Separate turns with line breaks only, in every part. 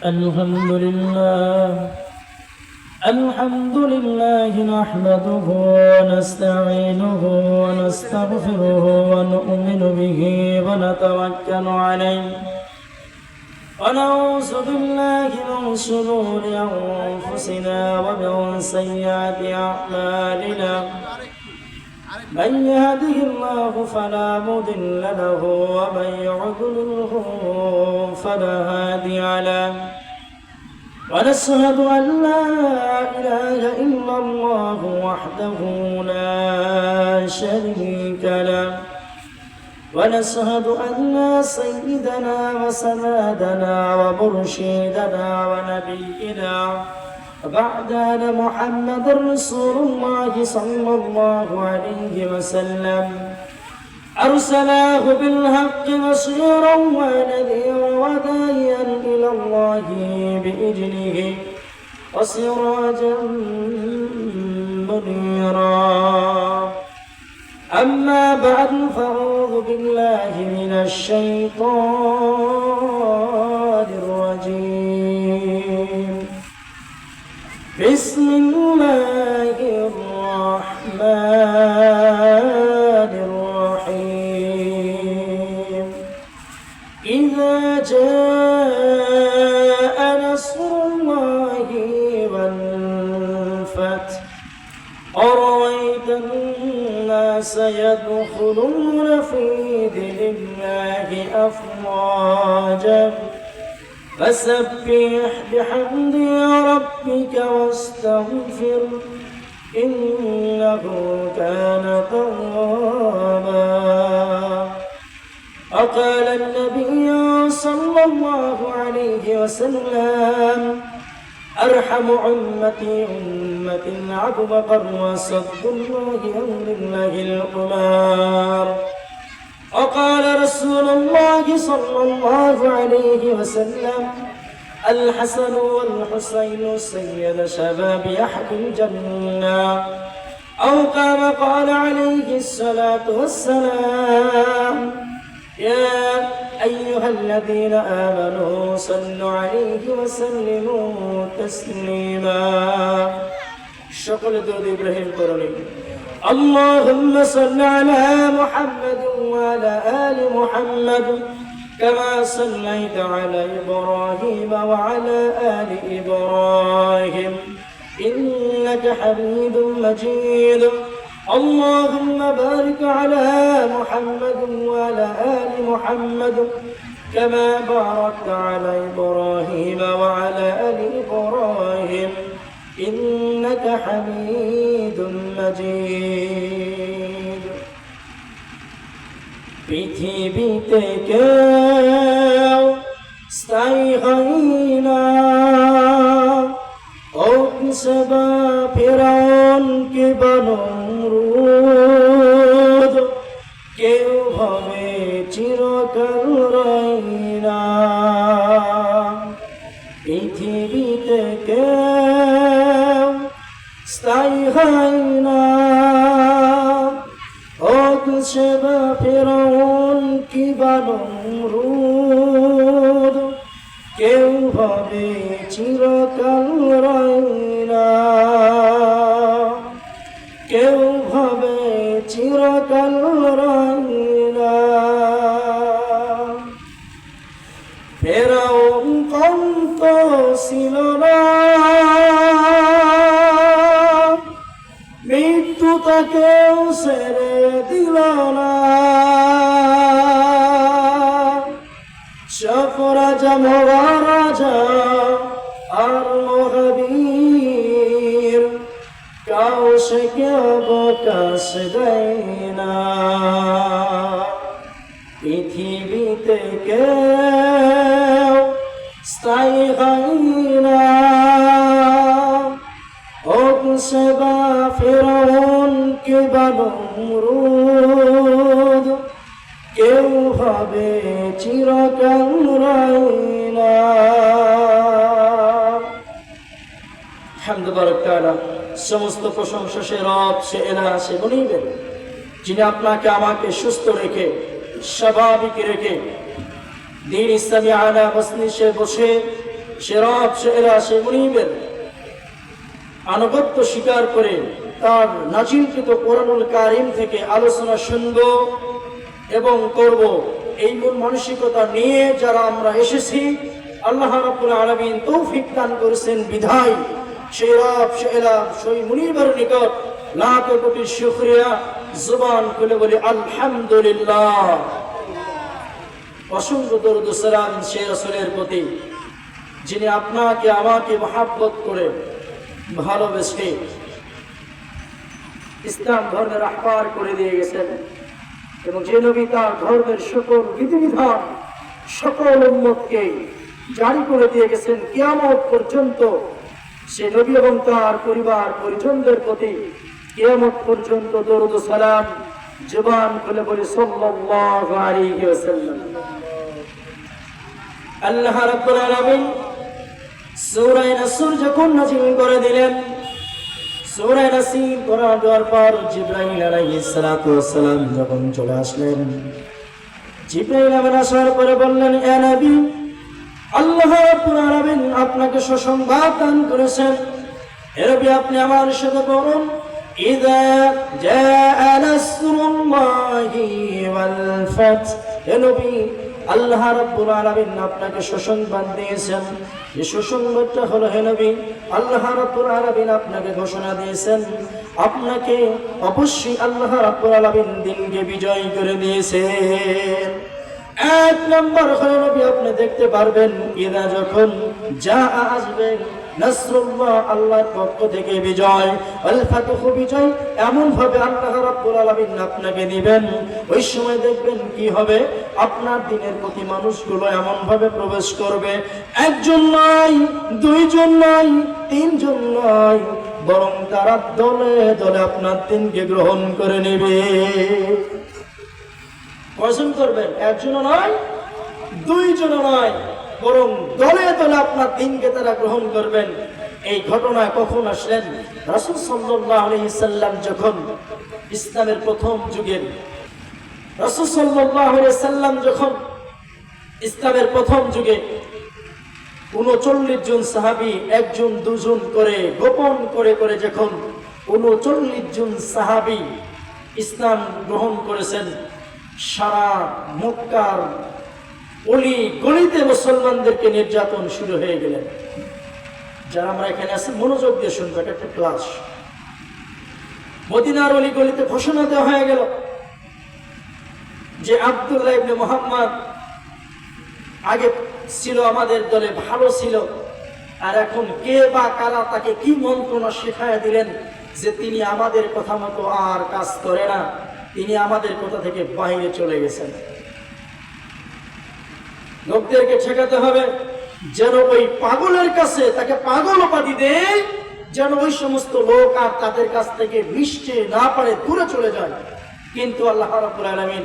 الحمد لله نحمده ونستعينه ونستغفره ونؤمن به ونتوكل عليه ونعوذ بالله من شرور أنفسنا ومن سيئات أعمالنا من يهده الله فلا مضل له ومن يضلله فلا هادي له ونشهد أن لا إله إلا الله وحده لا شريك له ونشهد أن سيدنا وسندنا ومرشدنا ونبينا وبعدنا محمد رسول الله صلى الله عليه وسلم أرسله بالحق بشيرا ونذيرا وداعيا إلى الله بإذنه وسراجا منيرا أما بعد فأعوذ بالله من الشيطان الرجيم بسم الله الرحمن الرحيم إذا جاء نصر الله والفتح ورأيت الناس يدخلون في دين الله أفواجا فسبح بحمد ربك واستغفر إنه كان توابا وقال النبي صلى الله عليه وسلم أرحم أمتي أبو بكر وصد الله أمر الله القمار وقال رسول الله صلى الله عليه وسلم الحسن والحسين سيد شباب أهل الجنة أو كما قال عليه الصلاة والسلام يا أيها الذين آمنوا صلوا عليه وسلموا تسليما شكر درود إبراهيم قرني اللهم صل على محمد وعلى آل محمد كما صليت على إبراهيم وعلى آل إبراهيم إنك حميد مجيد اللهم بارك على محمد وعلى آل محمد كما باركت على إبراهيم وعلى آل إبراهيم إنك حميد مجيد পৃথিবীতে কেউ স্থায়ী হয় না সেবা ফেরাউন কে বনমরুদ কেউ ভাবে চিরকাল রয় না পৃথিবীতে কেউ স্থায়ী হয় না সেবা ফেরাউন কি বনমরুদ কেউ ভাবে চিরকাল রয় না কেউ ভাবে চিরকাল রয় না ফেরাউন কন্ত ছিল না মৃত্যু তাকেও ছেড়ে দিল না রাজা মহারাজা আর মহাবীর কাউ সে কেউ অবকাশ দেয় না পৃথিবীতে কেউ স্থায়ী হয় না হোক সেবা ফেরাউন কে বনমরুদ কেউ ভাবে চিরকাল রয় না হামদ বারাক তাআলা সমস্ত প্রশংসা সে রব সে এলা সে মুনিবের যিনি আপনাকে আমাকে সুস্থ রেখে স্বাভাবিক রেখে দিন ইসলামী আলা মজলিসে বসে সে রব, সে এলা, সে মুনিবের আনুগত্য স্বীকার করে তার নাজিলকৃত কোরআনুল কারীম থেকে আলোচনা শুনব এবং করব, এই মন মানসিকতা নিয়ে যারা আমরা এসেছি, আল্লাহ রাব্বুল আলামিন তৌফিক দান করেছেন বিধায় সেই রব, সে এলা, সেই মুনিবের নিকট লাখ কোটি শুকরিয়া, জবান খুলে বলি আলহামদুলিল্লাহ। অসংখ্য দরুদ ও সালাম সে রাসূলের প্রতি যিনি আপনাকে আমাকে মহব্বত করে ভালোবেসে ইসলাম ধর্মের রাহবার করে দিয়ে গেছেন, এবং যে নবী তার ধর্মের সকল বিধিবিধান সকল উম্মতকে জারি করে দিয়ে গেছেন কিয়ামত পর্যন্ত, সে নবী এবং তার পরিবার পরিজনদের প্রতি কিয়ামত পর্যন্ত দরুদ ও সালাম জবান খুলে বলি সাল্লাল্লাহু আলাইহি ওয়াসাল্লাম। আল্লাহ রাব্বুল আলামিন সূরা নাসর যখন নাযিল করে দিলেন, সূরা নাসর করা দেওয়ার পর জিবরাইল আলাইহিস সালাতু ওয়াস সালাম যখন চলে আসলেন, জিবরাইল আসার পরে বললেন, এ নবী, আল্লাহ রাব্বুল আলামিন আপনাকে সুসংবাদ দান করেছেন, হে নবী আপনি আমার সাথে বলুন, ইযা জাআ নাসরুল্লাহি ওয়াল ফাত। হে নবী, আল্লাহ রাব্বুল আলামিন আপনাকে সুসংবাদ দিয়েছেন, এই সুসংবাদটা হলো, হে নবী, আল্লাহ রাব্বুল আলামিন আপনাকে ঘোষণা দিয়েছেন আপনাকে অবশ্যই আল্লাহ রাব্বুল আলামিন দিনকে বিজয় করে দিয়েছেন। এক নম্বর হলো নবী আপনি দেখতে পারবেন ইদা যখন যা আসবে নাসরুল্লাহ, আল্লাহর পক্ষ থেকে বিজয়, আল ফাতহু বিজয়, এমন ভাবে আল্লাহ রাব্বুল আলামিন আপনাকে দিবেন, ওই সময় দেখবেন কি হবে, আপনার দিনের প্রতি মানুষগুলো এমন ভাবে প্রবেশ করবে, একজন নয়, দুইজন নয়, তিনজন নয়, বরং তারা দলে দলে আপনার দিনকে গ্রহণ করে নেবে। কয়জন করবেন? একজনও নয়, দুইজনও নয়, বরং দলে দলে আপনার দিনকে তারা গ্রহণ করবেন। এই ঘটনা কখন আসলেন? রাসূল সাল্লাল্লাহু আলাইহি সাল্লাম যখন ইসলামের প্রথম যুগের, রাসূল সাল্লাল্লাহু আলাইহি সাল্লাম যখন ইসলামের প্রথম যুগে 39 জন সাহাবী একজন দুজন করে গোপন করে করে যখন 39 জন সাহাবী ইসলাম গ্রহণ করেছেন, সারা মক্কার অলি গলিতে মুসলমানদেরকে নির্যাতন শুরু হয়ে গেলেন। যারা আমরা এখানে আছি মনোযোগ দিয়ে শুনবো, এটা একটা ক্লাস। মদিনার অলি গলিতে ঘোষণা দেওয়া হয়ে গেল যে আব্দুল্লাহ ইবনে মুহাম্মদ আগে ছিল আমাদের দলে, ভালো ছিল, আর এখন কে বা কারা তাকে কি মন্ত্রণা শেখায় দিলেন যে তিনি আমাদের কথা মতো আর কাজ করে না, তিনি আমাদের কথা থেকে বাইরে চলে গেছেন। লোকদেরকে ঠেকাতে হবে যেন ওই পাগলের কাছে তাকে পাগল উপাধি দেয়, যেন ওই সমস্ত লোক আর তাদের কাছ থেকে মিশতে না পারে, দূরে চলে যায়। কিন্তু আল্লাহ রাব্বুল আলামিন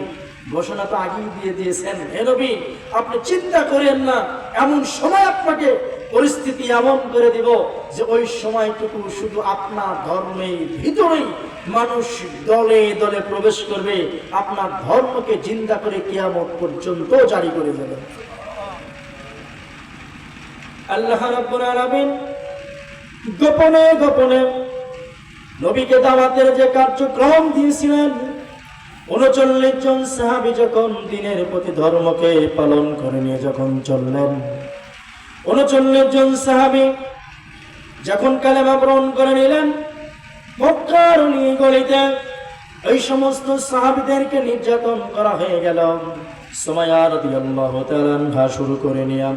ঘোষণা তো আগেই দিয়ে দিয়েছেন, হে নবী আপনি চিন্তা করেন না, এমন সময় আপনাকে পরিস্থিতি এমন করে দিব যে ওই সময়টুকু শুধু আপনার ধর্মের ভিতরেই মানুষ দলে দলে প্রবেশ করবে, আপনার ধর্মকে জিন্দা করে কিয়ামত পর্যন্ত জারি করে দেবে। আল্লাহ রাব্বুল আলামিন গোপনে গোপনে নবীকে দাওয়াতের যে কার্যক্রম দিয়েছিলেন, 39 জন সাহাবী যখন দিনের প্রতি ধর্মকে পালন করে নিয়ে যখন চললেন, 39 জন সাহাবী যখন কালেমা গ্রহণ করে নিলেন, মক্কার অলি গলিতে এই সমস্ত সাহাবীদেরকে নির্যাতন করা হয়ে গেল। সুমাইয়া রাদিয়াল্লাহু তাআলা আনহা শুরু করে নিয়ে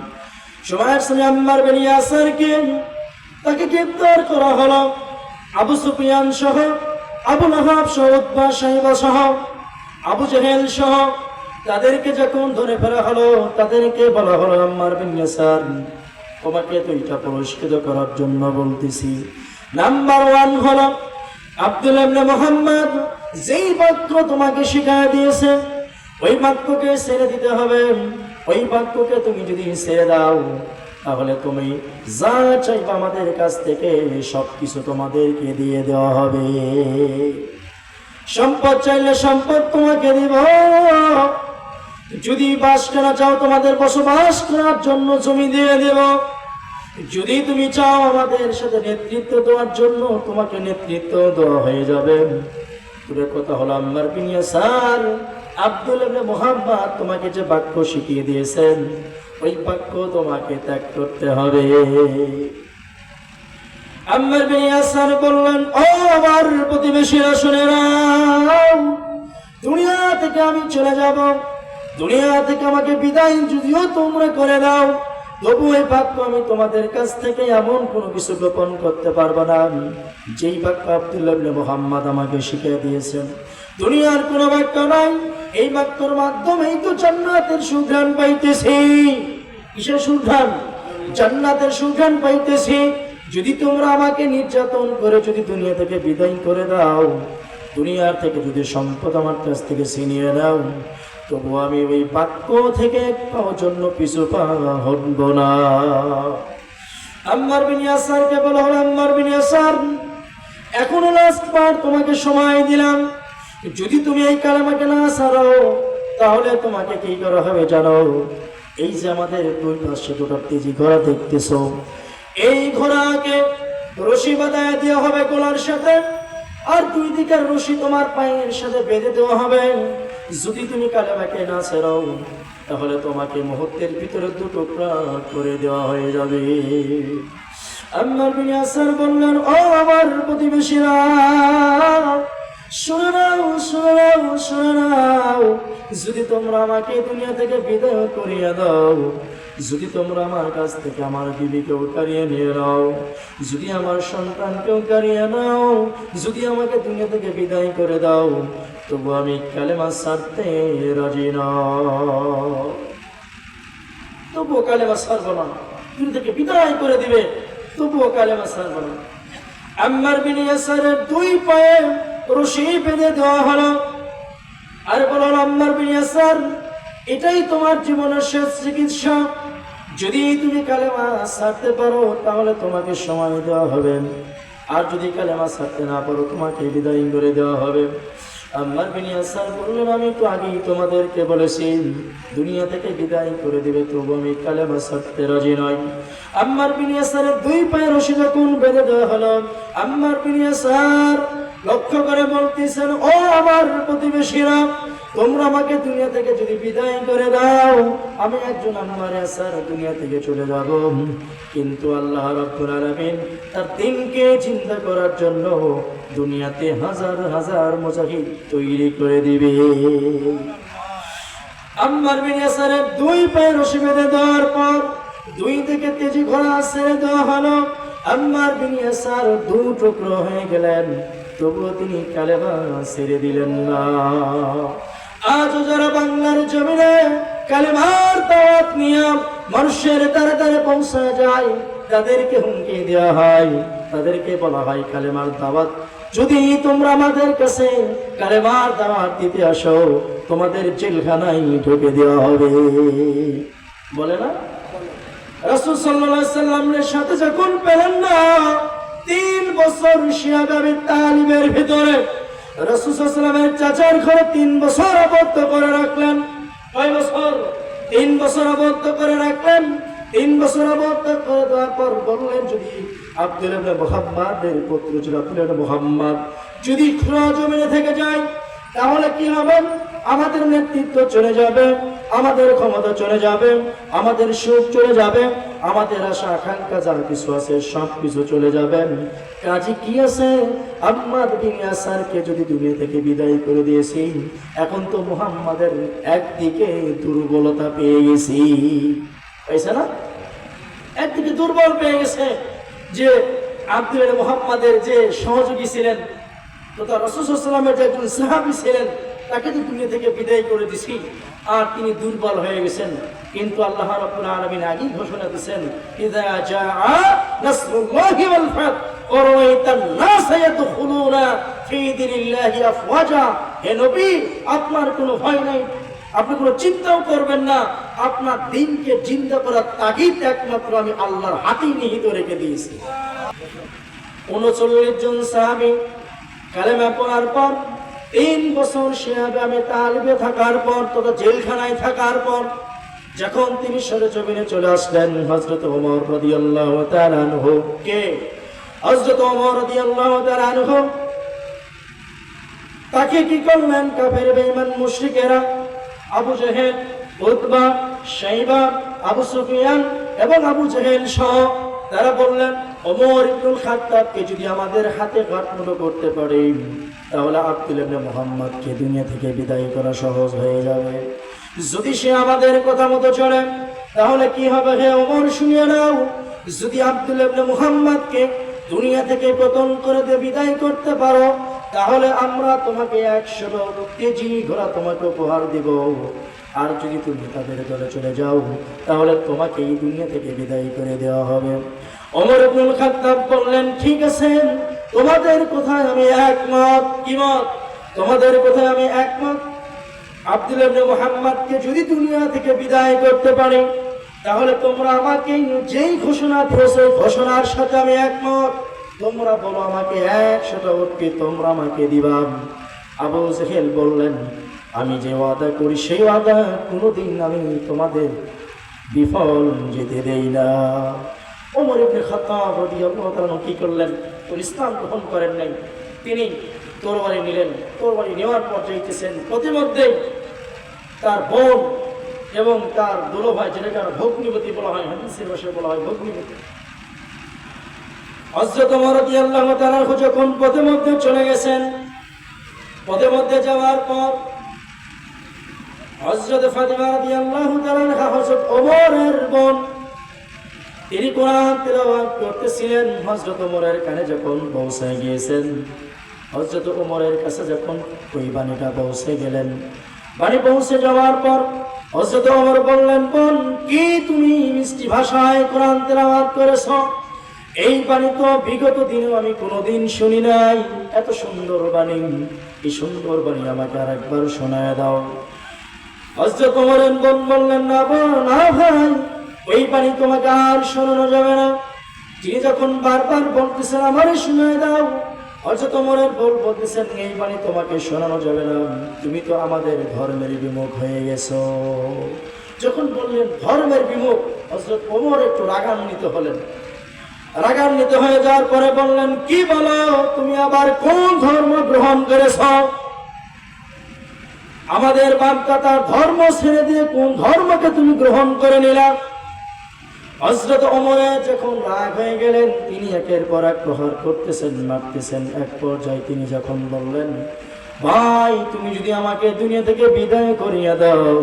সুমাইয়ার স্বামী আম্মার বিন ইয়াসিরকে তাকে গ্রেফতার করা হলো। আবু সুফিয়ান সহ, আবু লাহাব সহ, উতবা সাইবা সহ, আবু জেহেল সহ তাদেরকে যখন ধরে ফেলা হলো, তাদেরকে বলা হলো, আম্মার বিন ইয়াসির তোমাকে তো এটা পুরস্কৃত করার জন্য বলতেছি। নাম্বার 1 হলো আব্দুল্লাহ ইবনে মুহাম্মদ যেই বাক্য তোমাকে শিখায় দিয়েছে ওই বাক্যকে ছেড়ে দিতে হবে। ওই বাক্যকে তুমি যদি ছেড়ে দাও তাহলে তুমি যা চাইবে আমাদের কাছ থেকে সবকিছু তোমাদেরকে দিয়ে দেওয়া হবে। সম্পদ চাইলে সম্পদ তোমাকে দিব, যদি বাস করা চাও তোমাদের বসবাস করার জন্য জমি দিয়ে দেব, যদি তুমি চাও আমাদের সাথে নেতৃত্ব দেওয়ার জন্য, তোমাকে নেতৃত্ব দেওয়া হয়ে যাবে। পুরো কথা হলো আম্মার বিন ইয়াসার, আব্দুল ইবনে মুহাম্মদ তোমাকে যে বাক্য শিখিয়ে দিয়েছেন, ওই বাক্য তোমাকে ত্যাগ করতে হবে। আম্মার বিন ইয়াসার বললেন, ও আমার প্রতিবেশীরা শুনে নাও, দুনিয়া থেকে আমি চলে যাব, দুনিয়া থেকে আমাকে বিদায় যদিও তোমরা করে দাও, তবু এই বাক্য আমি তোমাদের কাছ থেকে এমন কোনো কিছু গোপন করতে পারবো না যেই বাক্য আব্দুল্লাহ ইবনে মুহাম্মদ আমাকে শিখিয়ে দিয়েছেন। দুনিয়ার কোনো বাক্য নাই, এই বাক্যর মাধ্যমেই তো জান্নাতের সুঘ্রাণ পাইতেছি। কিসের সুঘ্রাণ? জান্নাতের সুঘ্রাণ পাইতেছি। যদি তোমরা আমাকে নির্যাতন করে যদি দুনিয়া থেকে বিদায় করে দাও, দুনিয়ার থেকে যদি সম্পদ আমার কাছ থেকে ছিনিয়ে দাও, তবু আমি ওই বাক্য থেকে এক পাও জন্য পিছু পা হটব না। আম্মার বিন ইয়াসারকে বলা হলো, আম্মার বিন ইয়াসার, এখনো লাস্ট বার তোমাকে সময় দিলাম, যদি তুমি এই কালেমাকে না ছাড়ো তাহলে তোমাকে কি করা হবে জানো? এই যে আমাদের দুই পাশে দুটো তেজি ঘোড়া দেখতেছো, এই ঘোড়াকে রশি বাঁধায় দেওয়া হবে গলার সাথে, আর দুই দিকের রশি তোমার পায়ের সাথে বেঁধে দেওয়া হবে। যদি তুমি কালেমাকে না ছাড়ো তাহলে তোমাকে মুহূর্তের ভিতরে দুটো টুকরা করে দেওয়া হয়ে যাবে। আম্মার বিন ইয়াসার বললেন, ও আমার প্রতিবেশীরা, শুনে নাও, শুনে নাও, শুনে নাও, যদি তোমরা আমাকে দুনিয়া থেকে বিদায় করিয়ে দাও, যদি তোমরা আমার কাছ থেকে আমার বিবিকেও কারিয়ে নিয়ে নাও, যদি আমার সন্তানকেও কারিয়ে নাও, যদি আমাকে দুনিয়া থেকে বিদায় করে দাও, তবু আমি কালেমা ছাড়তে রাজি না। তবুও কালেমা ছাড়বো না। দুনিয়া থেকে বিদায় করে দিবে, তবুও কালেমা ছাড়বো না। আম্মার বিন ইয়াসারের দুই পায়ে রশি বেঁধে দেওয়া হলো, আর বলল, আম্মার বিন ইয়াসার, এটাই তোমার জীবনের শেষ চিকিৎসা। যদি তুমি কালেমা ছাড়তে পারো তাহলে তোমাকে সময় দেওয়া হবে, আর যদি কালেমা ছাড়তে না পারো তোমাকে বিদায় করে দেওয়া হবে। আম্মার বিন ইয়াসার বললেন, আমি তো আগেই তোমাদেরকে বলেছি দুনিয়া থেকে বিদায় করে দিবে, তবু আমি কালেমা ছাড়তে রাজি নই। আম্মার বিন ইয়াসারের দুই পায়ে রশি যখন বেঁধে দেওয়া হলো, আম্মার বিন ইয়াসার লক্ষ্য করে বলতেছেন, ও আমার প্রতিবেশীরা, তোমরা আমাকে দুনিয়া থেকে যদি বিদায় করে দাও, আমি একজন আম্মার ইয়াসার দুনিয়া থেকে চলে যাব, কিন্তু আল্লাহ রাব্বুল আলামিন তার দিনকে চিন্তা করার জন্য দুনিয়াতে হাজার হাজার মুজাহিদ তৈরি করে দিবে। আম্মার বিন ইয়াসারের দুই পায়ে রশি বেঁধে দেওয়ার পর দুই থেকে তেজি ঘোড়া ছেড়ে দেওয়া হলো। আম্মার বিন ইয়াসার দু টুকরো হয়ে গেলেন, তবুও তিনি কালেমা ছেড়ে দিলেন না। আজও যারা বাংলার জমিনে কালেমার দাওয়াত নিয়ে মানুষের দ্বারে দ্বারে পৌঁছে যায়, তাদেরকে হুমকি দেওয়া হয়, তাদেরকে বলা হয় কালেমার দাওয়াত যদি তোমরা আমাদের কাছে কালেমার দাওয়াত দিতে আসো, তোমাদের জেলখানায় ঢুকে দেওয়া হবে। বলে না? রাসূল সাল্লাল্লাহু আলাইহি সাল্লামের সাথে যখন পেলেন না 3 বছর শিয়াবে তালিবের ভিতরে, রাসূল সাল্লাল্লাহু আলাইহি সাল্লামের চাচার ঘরে 3 বছর আবদ্ধ করে রাখলেন। কয় বছর? 3 বছর আবদ্ধ করে রাখলেন। 3 বছর আবদ্ধ করে দেওয়ার পর বললেন, যদি আব্দুল্লাহ ইবনে মুহাম্মাদের পুত্র ছিল আব্দুল্লাহ ইবনে মুহাম্মদ যদি খুরা জমিনে থেকে যায়, তাহলে কি হবে? আমাদের নেতৃত্ব চলে যাবে, আমাদের ক্ষমতা চলে যাবে, আমাদের সুখ চলে যাবে, আমাদের আশা আকাঙ্ক্ষা যা কিছু আছে সব কিছু চলে যাবে। কাজে কি আছে, আম্মার বিন ইয়াসারকে যদি দুনিয়া থেকে বিদায় করে দিয়েছি, এখন তো মুহাম্মাদের একদিকে দুর্বলতা পেয়ে গেছি, পাইছে না? একদিকে দুর্বল পেয়ে গেছে যে আব্দুল্লাহ মুহাম্মাদের যে সহযোগী ছিলেন, তো তার রাসূল সাল্লাল্লাহু আলাইহি ওয়াসাল্লামের যে একজন সাহাবী ছিলেন, তাকে তো দুনিয়া থেকে বিদায় করে দিছি, আর তিনি দুর্বল হয়ে গেছেন। কিন্তু আল্লাহ রাব্বুল আলামিন আগেই ঘোষণা দিয়েছেন, ইযা জাআ নাসরুল্লাহি ওয়াল ফাত ওয়া রাআইতান নাস ইয়াদখুলুনা ফী দীনিল্লাহি আফওয়াজা। হে নবী, আপনার কোনো ভয় নাই, আপনি কোনো চিন্তাও করবেন না, আপনার দিনকে জিন্দা করার তাগিদ একমাত্র আমি আল্লাহর হাতেই নিহিত রেখে দিয়েছি। 39 জন সাহাবী কালেমা পড়ার পর 3 বছর শিয়াবে তালিবে থাকার পর, তথা জেলখানায় থাকার পর যখন তিনি সরেজমিনে চলে আসলেন, হযরত ওমর রাদিয়াল্লাহু তাআলা আনহু কে হযরত ওমর রাদিয়াল্লাহু তাআলা আনহু তাকে কি করলেন? কাফের বেঈমান মুশরিকেরা আবু জেহেল, উতবা, শাইবা, আবু সুফিয়ান এবং আবু জেহেল সহ তারা বললেন, ওমর ইবনুল খাত্তাবকে যদি আমাদের হাতে ঘাটমুটো করতে পারি, তাহলে আব্দুল্লাহ ইবনে মুহাম্মদকে দুনিয়া থেকে বিদায় করা সহজ হয়ে যাবে। যদি সে আমাদের কথা মতো চলে, তাহলে কি হবে? হে ওমর, শুনিয়ে নাও, যদি আব্দুল্লাহ ইবনে মুহাম্মদকে দুনিয়া থেকে পতন করে দিয়ে বিদায় করতে পারো, তাহলে আমরা তোমাকে 100 তেজি ঘোড়া তোমাকে উপহার দিব। আর যদি তুমি তাদের দলে চলে যাও, তাহলে তোমাকে এই দুনিয়া থেকে বিদায় করে দেওয়া হবে। ওমর ইবনুল খাত্তাব বললেন, ঠিক আছে, তোমাদের কথায় আমি একমত। কি মত? তোমাদের কথায় আমি একমত। আব্দুল্লাহ ইবনে মুহাম্মদকে যদি দুনিয়া থেকে বিদায় করতে পারি, তাহলে তোমরা আমাকে যেই ঘোষণা দিয়েছো, ঘোষণার সাথে আমি একমত। তোমরা বলো আমাকে 100টা উটকে তোমরা আমাকে দিবা। আবু জেহেল বললেন, আমি যে ওয়াদা করি সেই ওয়াদা কোনোদিন আমি তোমাদের বিফল যেতে দেই না। ওমর ইবনে খাত্তাব রাদিয়াল্লাহু তাআলা কি করলেন? ইসলাম গ্রহণ করেন নাই, তিনি তরবারি নিলেন। তরবারি নেওয়ার পর যাইতেছেন, প্রতিমধ্যে তার বোন এবং তার দুলোভাই, যেটাকে ভগ্নিপতি বলা হয়, হাদিসের ভাষায় বলা হয় ভগ্নিপতি, হযরত ওমর রাদিয়াল্লাহু তাআলা যখন পথের মধ্যে চলে গেছেন, পথের মধ্যে যাওয়ার পর হযরত ফাতিমা রাদিয়াল্লাহু তাআলা, হযরত ওমরের বোন, তিনি কোরআন তেলাওয়াত করতেছিলেন। হযরত ওমরের কানে যখন পৌঁছে গিয়েছেন, হযরত ওমরের কাছে যখন ওই বাণীটা পৌঁছে গেলেন, বাণী পৌঁছে যাওয়ার পর হযরত ওমর বললেন, বোন, কি তুমি মিষ্টি ভাষায় কোরআন তেলাওয়াত করেছ? এই বাণী তো বিগত দিনেও আমি কোনোদিন শুনি নাই। এত সুন্দর বাণী, এই সুন্দর বাণী আমাকে আর একবার শোনায় দাও। হযরত ওমরের বোন বললেন, না বোন, না ভাই, ওই বাণী তোমাকে আর শোনানো যাবে না। তিনি যখন বারবার বলতেছেন আমারে শোনায় দাও, হযরত ওমরের বোন বলতেছেন, এই বাণী তোমাকে শোনানো যাবে না, তুমি তো আমাদের ধর্মের বিমুখ হয়ে গেছো। যখন বললেন ধর্মের বিমুখ, হযরত ওমর একটু রাগান্বিত হলেন। রাগান্বিত হয়ে যাওয়ার পরে বললেন, কি বলো, তুমি আবার কোন ধর্ম গ্রহণ করেছ? আমাদের বাপ-দাদার ধর্ম ছেড়ে দিয়ে কোন ধর্মকে তুমি গ্রহণ করে নিলা? হযরত ওমরের যখন রাগ হয়ে গেলেন, তিনি একের পর এক প্রহার করতেছেন, মারতেছেন। এক পর্যায়ে তিনি যখন বললেন, ভাই, তুমি যদি আমাকে দুনিয়া থেকে বিদায় করিয়ে দাও,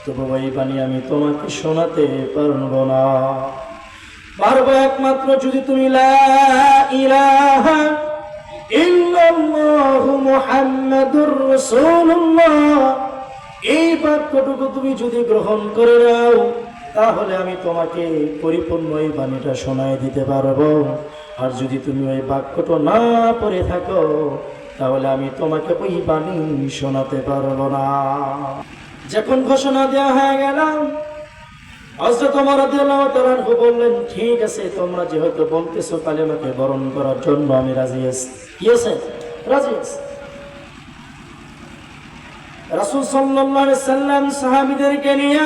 তবু এই বাণী আমি তোমাকে শোনাতে পারবো না। পারবো একমাত্র যদি তুমি লা ইলাহা ইল্লাল্লাহু মুহাম্মাদুর রাসূলুল্লাহ এই বাক্যটুকু তুমি যদি গ্রহণ করে নাও, তাহলে আমি তোমাকে পরিপূর্ণ এই বাণীটা শোনায় দিতে পারবো। আর যদি তুমি ওই বাক্যটা না পড়ে থাকো, তাহলে আমি তোমাকে ওই বাণী শোনাতে পারবো না। যখন ঘোষণা দেওয়া হয়ে গেল, হযরত ওমর রাদিয়াল্লাহু তাআলা বললেন, ঠিক আছে, তোমরা যেহেতু বলতেছো কালেমাকে বরণ করার জন্য আমি রাজি আছি। কি আছে? রাজি আছি। রাসূল সাল্লাল্লাহু আলাইহি সাল্লাম সাহাবীদেরকে নিয়ে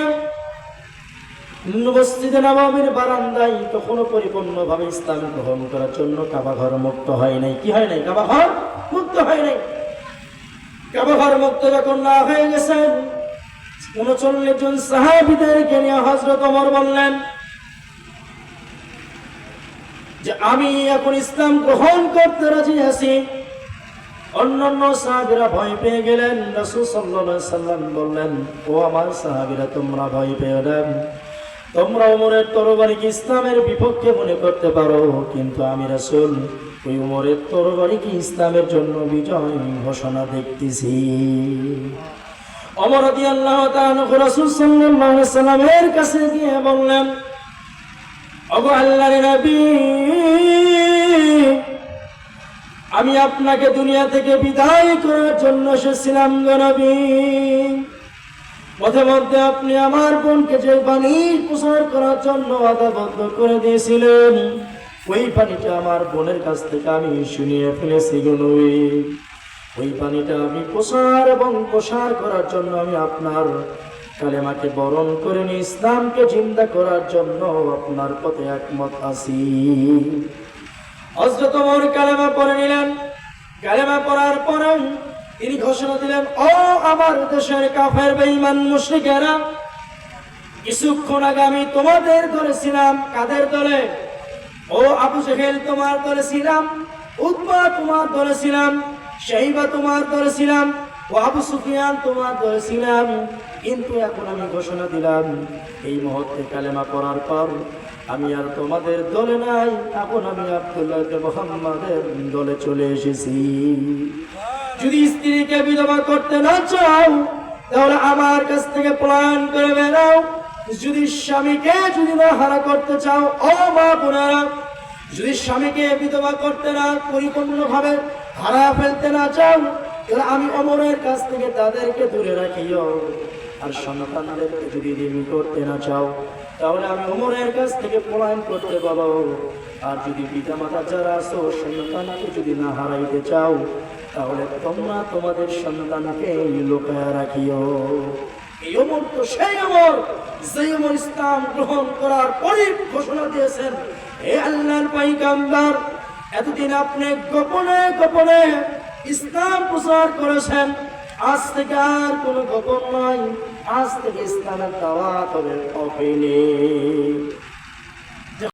মসজিদে নববীর বারান্দায় তখনও পরিপূর্ণভাবে ইসলাম গ্রহণ করার জন্য কাবা ঘর মুক্ত হয় নাই। কি হয় নাই? কাবা ঘর মুক্ত হয় নাই। কাবা ঘর মুক্ত যখন না হয়ে গেছেন, 39 জন সাহাবীদেরকে নিয়ে হযরত ওমর বললেন যে আমি এখন ইসলাম গ্রহণ করতে রাজি আছি। অন্যান্য সাহাবীরা ভয় পেয়ে গেলেন। রাসূল সাল্লাল্লাহু আলাইহি সাল্লাম বললেন, ও আমার সাহাবীরা, তোমরা ভয় পেও না। তোমরা ওমরের তরবারিকে ইসলামের বিপক্ষে মনে করতে পারো, কিন্তু আমি রাসূল ওই ওমরের তরবারিকে ইসলামের জন্য বিজয় ঘোষণা দেখতেছি। ওমর রাদিয়াল্লাহু তাআলা রাসূল সাল্লাল্লাহু আলাইহি সাল্লামের কাছে গিয়ে বললেন, ওগো আল্লাহর নবী, আমি আপনাকে দুনিয়া থেকে বিদায় করার জন্য এসেছিলাম গো নবী। পথে মধ্যে আপনি আমার বোনকে যে পানি প্রচার করার জন্য আদাবদ্ধ করে দিয়েছিলেন, ওই পানিটা আমার বোনের কাছ থেকে আমি শুনিয়ে ফেলেছি গো নবী। ওই পানিটা আমি প্রসার এবং প্রসার করার জন্য আমি আপনার কালেমাকে বরণ করে নিয়ে ইসলামকে জিন্দা করার জন্য আপনার পথে একমত আছি। হযরত ওমর কালেমা পড়ে নিলেন। কালেমা পড়ার পরে তিনি ঘোষণা দিলেন, ও আমার দেশের কাফের বেঈমান মুশরিকেরা, কিছুক্ষণ আগে আমি তোমাদের দলে ছিলাম। কাদের দলে? ও আবু জেহেল তোমার দলে ছিলাম, উতবা তোমার দলে ছিলাম, শাইবা তোমার দলে ছিলাম, ও আবু সুফিয়ান তোমার দলে ছিলাম। কিন্তু এখন আমি ঘোষণা দিলাম, এই মুহূর্তে কালেমা পড়ার পর আমি আর তোমাদের দলে নাই। এখন আমি আব্দুল্লাহ ইবনে মুহাম্মাদের দলে চলে এসেছি। যদি স্ত্রীকে বিধবা করতে না চাও তাহলে আমার কাছ থেকে পলায়ন করে বেরাও। যদি স্বামীকে যদি না হারা করতে চাও, ও মা বোনেরা, যদি স্বামীকে বিধবা করতে না পরিপূর্ণভাবে হারা ফেলতে না চাও তাহলে আমি ওমরের কাছ থেকে তাদেরকে দূরে রাখিও। আর সন্তানদেরকে যদি ঋণী করতে না চাও তাহলে আমি ওমরের কাছ থেকে পলায়ন করতে বলো। আর যদি পিতা মাতা যারা আছো সন্তানকে যদি না হারাইতে চাও তাহলে তোমরা তোমাদের সন্তানকে লুকায়া রাখিও। এই ওমর তো সেই ওমর যে ওমর ইসলাম গ্রহণ করার পরে ঘোষণা দিয়েছেন, হে আল্লাহর পয়গম্বর, এতদিন আপনি গোপনে গোপনে ইসলাম প্রচার করেছেন, আজ থেকে আর কোনো গোপন নয়, আজ থেকে ইসলামের দাওয়াত হবে ওপেনে।